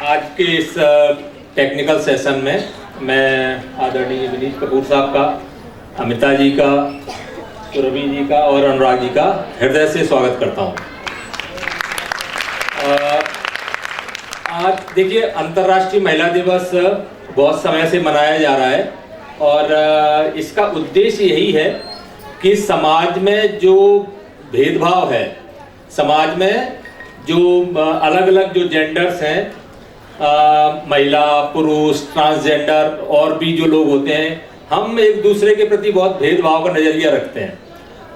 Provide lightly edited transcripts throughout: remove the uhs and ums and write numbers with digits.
आज के इस टेक्निकल सेशन में मैं आदरणीय विनीत कपूर साहब का, अमिता जी का, सुरभि जी का और अनुराग जी का हृदय से स्वागत करता हूँ। आज देखिए, अंतर्राष्ट्रीय महिला दिवस बहुत समय से मनाया जा रहा है और इसका उद्देश्य यही है कि समाज में जो भेदभाव है, समाज में जो अलग अलग जो जेंडर्स हैं, महिला, पुरुष, ट्रांसजेंडर और भी जो लोग होते हैं, हम एक दूसरे के प्रति बहुत भेदभाव का नज़रिया रखते हैं।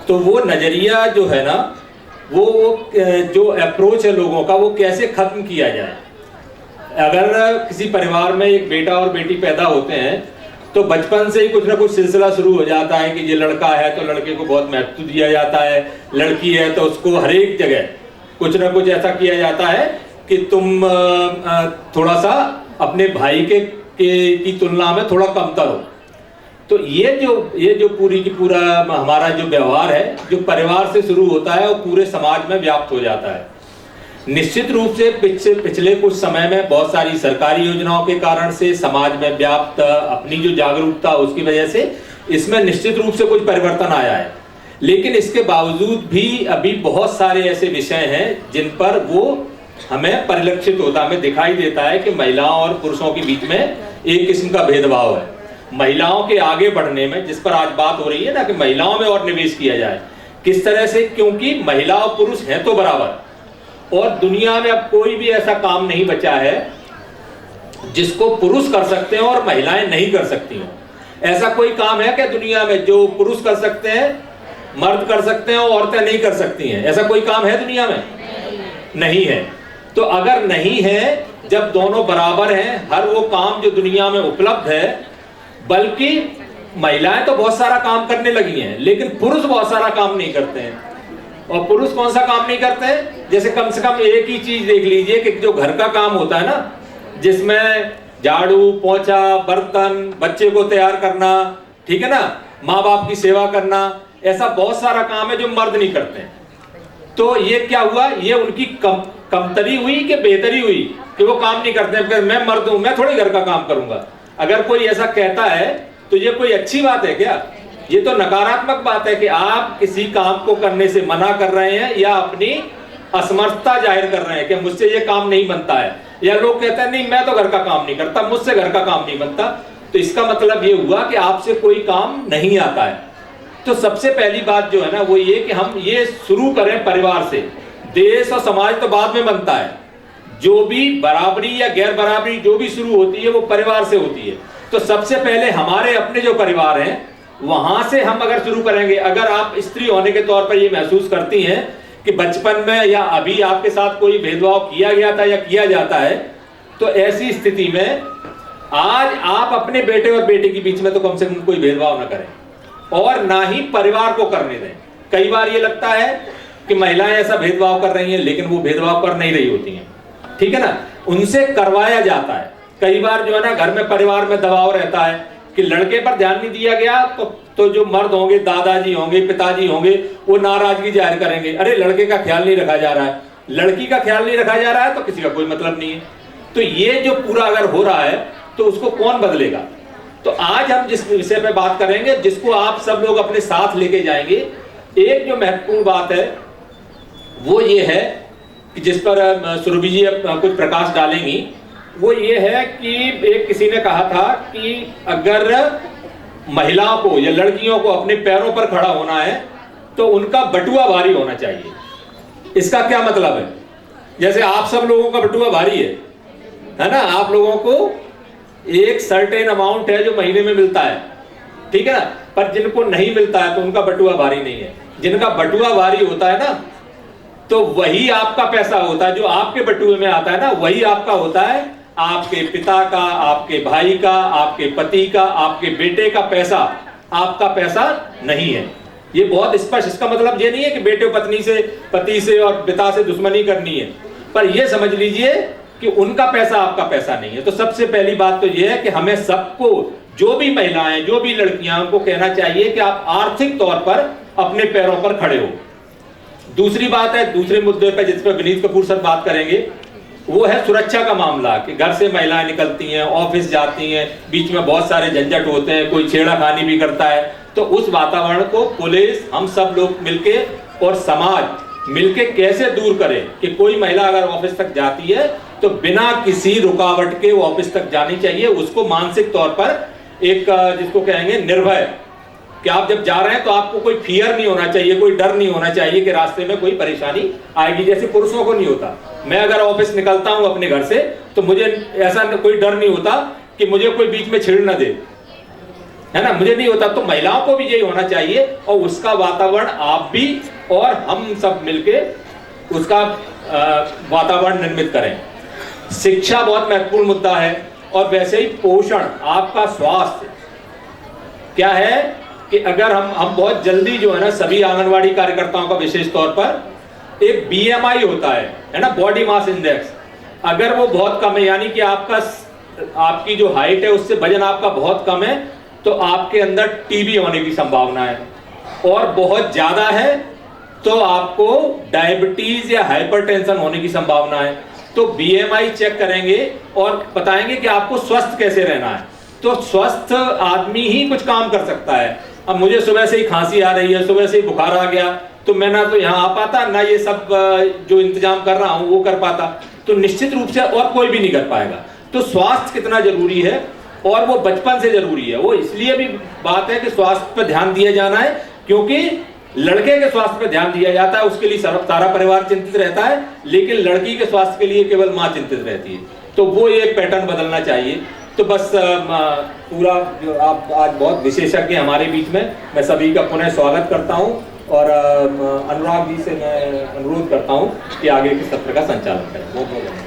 तो वो नज़रिया जो है ना, वो जो अप्रोच है लोगों का, वो कैसे ख़त्म किया जाए। अगर किसी परिवार में एक बेटा और बेटी पैदा होते हैं तो बचपन से ही कुछ ना कुछ सिलसिला शुरू हो जाता है कि ये लड़का है तो लड़के को बहुत महत्व दिया जाता है, लड़की है तो उसको हर एक जगह कुछ ना कुछ ऐसा किया जाता है कि तुम थोड़ा सा अपने भाई की तुलना में थोड़ा कमतर हो। तो ये जो पूरी की पूरा हमारा जो व्यवहार है, जो परिवार से शुरू होता है, वो पूरे समाज में व्याप्त हो जाता है। निश्चित रूप से पिछले कुछ समय में बहुत सारी सरकारी योजनाओं के कारण से समाज में व्याप्त अपनी जो जागरूकता, उसकी वजह से इसमें निश्चित रूप से कुछ परिवर्तन आया है। लेकिन इसके बावजूद भी अभी बहुत सारे ऐसे विषय हैं जिन पर वो हमें परिलक्षित होता, हमें दिखाई देता है कि महिलाओं और पुरुषों के बीच में एक किस्म का भेदभाव है। महिलाओं के आगे बढ़ने में, जिस पर आज बात हो रही है ना, कि महिलाओं में और निवेश किया जाए, किस तरह से, क्योंकि महिला और पुरुष हैं तो बराबर, और दुनिया में अब कोई भी ऐसा काम नहीं बचा है जिसको पुरुष कर सकते हैं और महिलाएं नहीं कर सकती हैं। ऐसा कोई काम है क्या दुनिया में जो पुरुष कर सकते हैं, मर्द कर सकते हैं और औरतें नहीं कर सकती हैं? ऐसा कोई काम है दुनिया में? नहीं है। तो अगर नहीं है, जब दोनों बराबर हैं, हर वो काम जो दुनिया में उपलब्ध है, बल्कि महिलाएं तो बहुत सारा काम करने लगी हैं, लेकिन पुरुष बहुत सारा काम नहीं करते हैं। और पुरुष कौन सा काम नहीं करते हैं? जैसे कम से कम एक ही चीज देख लीजिए कि जो घर का काम होता है ना, जिसमें झाड़ू, पोंछा, बर्तन, बच्चे को तैयार करना, ठीक है ना, माँ बाप की सेवा करना, ऐसा बहुत सारा काम है जो मर्द नहीं करते हैं। तो ये क्या हुआ? ये उनकी कमतरी हुई कि बेहतरी हुई कि वो काम नहीं करते हैं? मैं मर्द हूं, मैं थोड़ी घर का काम करूंगा। अगर कोई ऐसा कहता है तो ये कोई अच्छी बात है क्या? ये तो नकारात्मक बात है कि आप किसी काम को करने से मना कर रहे हैं या अपनी असमर्थता जाहिर कर रहे हैं कि मुझसे ये काम नहीं बनता है। या लोग कहते हैं नहीं, मैं तो घर का काम नहीं करता, मुझसे घर का काम नहीं बनता। तो इसका मतलब ये हुआ कि आपसे कोई काम नहीं आता है। तो सबसे पहली बात जो है ना, वो ये कि हम ये शुरू करें परिवार से। देश और समाज तो बाद में बनता है। जो भी बराबरी या गैर बराबरी जो भी शुरू होती है वो परिवार से होती है। तो सबसे पहले हमारे अपने जो परिवार हैं, वहां से हम अगर शुरू करेंगे। अगर आप स्त्री होने के तौर पर ये महसूस करती हैं कि बचपन में या अभी आपके साथ कोई भेदभाव किया गया था या किया जाता है, तो ऐसी स्थिति में आज आप अपने बेटे और बेटी के बीच में तो कम से कम कोई भेदभाव ना करें और ना ही परिवार को करने दें। कई बार ये लगता है कि महिलाएं ऐसा भेदभाव कर रही हैं, लेकिन वो भेदभाव कर नहीं रही होती हैं, ठीक है ना, उनसे करवाया जाता है। कई बार जो है ना, घर में परिवार में दबाव रहता है कि लड़के पर ध्यान नहीं दिया गया तो जो मर्द होंगे, दादाजी होंगे, पिताजी होंगे, वो नाराजगी जाहिर करेंगे, अरे लड़के का ख्याल नहीं रखा जा रहा है, लड़की का ख्याल नहीं रखा जा रहा है, तो किसी का कोई मतलब नहीं है। तो ये जो पूरा अगर हो रहा है तो उसको कौन बदलेगा? तो आज हम जिस विषय पे बात करेंगे, जिसको आप सब लोग अपने साथ लेके जाएंगे, एक जो महत्वपूर्ण बात है वो ये है कि जिस पर सुरभि जी कुछ प्रकाश डालेंगी, वो ये है कि एक किसी ने कहा था कि अगर महिलाओं को या लड़कियों को अपने पैरों पर खड़ा होना है तो उनका बटुआ भारी होना चाहिए। इसका क्या मतलब है? जैसे आप सब लोगों का बटुआ भारी है ना, आप लोगों को एक सर्टेन अमाउंट है जो महीने में मिलता है, ठीक है ना, पर जिनको नहीं मिलता है तो उनका बटुआ भारी नहीं है। जिनका बटुआ भारी होता है ना, तो वही आपका पैसा होता है। जो आपके बटुए में आता है ना, वही आपका होता है। आपके पिता का, आपके भाई का, आपके पति का, आपके बेटे का पैसा आपका पैसा नहीं है। ये बहुत स्पष्ट। इसका मतलब ये नहीं है कि बेटे पति से और पिता से दुश्मनी करनी है, पर यह समझ लीजिए कि उनका पैसा आपका पैसा नहीं है। तो सबसे पहली बात तो यह है कि हमें सबको, जो भी महिलाएं, जो भी लड़कियां, को कहना चाहिए कि आप आर्थिक तौर पर अपने पैरों पर खड़े हो। दूसरी बात है, दूसरे मुद्दे पर जिस पर विनीत कपूर सर बात करेंगे, वो है सुरक्षा का मामला, कि घर से महिलाएं निकलती हैं, ऑफिस जाती हैं, बीच में बहुत सारे झंझट होते हैं, कोई छेड़खानी भी करता है। तो उस वातावरण को पुलिस, हम सब लोग मिलके और समाज मिलके कैसे दूर करें कि कोई महिला अगर ऑफिस तक जाती है तो बिना किसी रुकावट के वो ऑफिस तक जानी चाहिए। उसको मानसिक तौर पर एक जिसको कहेंगे निर्भय, कि आप जब जा रहे हैं तो आपको कोई फियर नहीं होना चाहिए, कोई डर नहीं होना चाहिए कि रास्ते में कोई परेशानी आएगी, जैसे पुरुषों को नहीं होता। मैं अगर ऑफिस निकलता हूं अपने घर से तो मुझे ऐसा कोई डर नहीं होता कि मुझे कोई बीच में छेड़ ना दे, है ना, मुझे नहीं होता। तो महिलाओं को भी यही होना चाहिए और उसका वातावरण आप भी और हम सब मिलके उसका वातावरण निर्मित करें। शिक्षा बहुत महत्वपूर्ण मुद्दा है और वैसे ही पोषण, आपका स्वास्थ्य क्या है कि अगर हम बहुत जल्दी जो है ना, सभी आंगनवाड़ी कार्यकर्ताओं का विशेष तौर पर एक बीएमआई होता है ना, बॉडी मास इंडेक्स, अगर वो बहुत कम है, यानी कि आपकी जो हाइट है उससे वजन आपका बहुत कम है, तो आपके अंदर टीबी होने की संभावना है, और बहुत ज्यादा है तो आपको डायबिटीज या हाइपरटेंशन होने की संभावना है। तो बीएमआई चेक करेंगे और बताएंगे कि आपको स्वस्थ कैसे रहना है। तो स्वस्थ आदमी ही कुछ काम कर सकता है। अब मुझे सुबह से ही खांसी आ रही है, सुबह से ही बुखार आ गया, तो मैं ना तो यहाँ आ पाता, ना ये सब जो इंतजाम कर रहा हूँ वो कर पाता, तो निश्चित रूप से और कोई भी नहीं कर पाएगा। तो स्वास्थ्य कितना जरूरी है, और वो बचपन से जरूरी है। वो इसलिए भी बात है कि स्वास्थ्य पर ध्यान दिया जाना है, क्योंकि लड़के के स्वास्थ्य पर ध्यान दिया जाता है, उसके लिए सारा परिवार चिंतित रहता है, लेकिन लड़की के स्वास्थ्य के लिए केवल माँ चिंतित रहती है। तो वो एक पैटर्न बदलना चाहिए। तो बस पूरा जो आप आज बहुत विशेषज्ञ हमारे बीच में, मैं सभी का पुनः स्वागत करता हूं और अनुराग जी से मैं अनुरोध करता हूं कि आगे के सत्र का संचालन करें। बहुत बहुत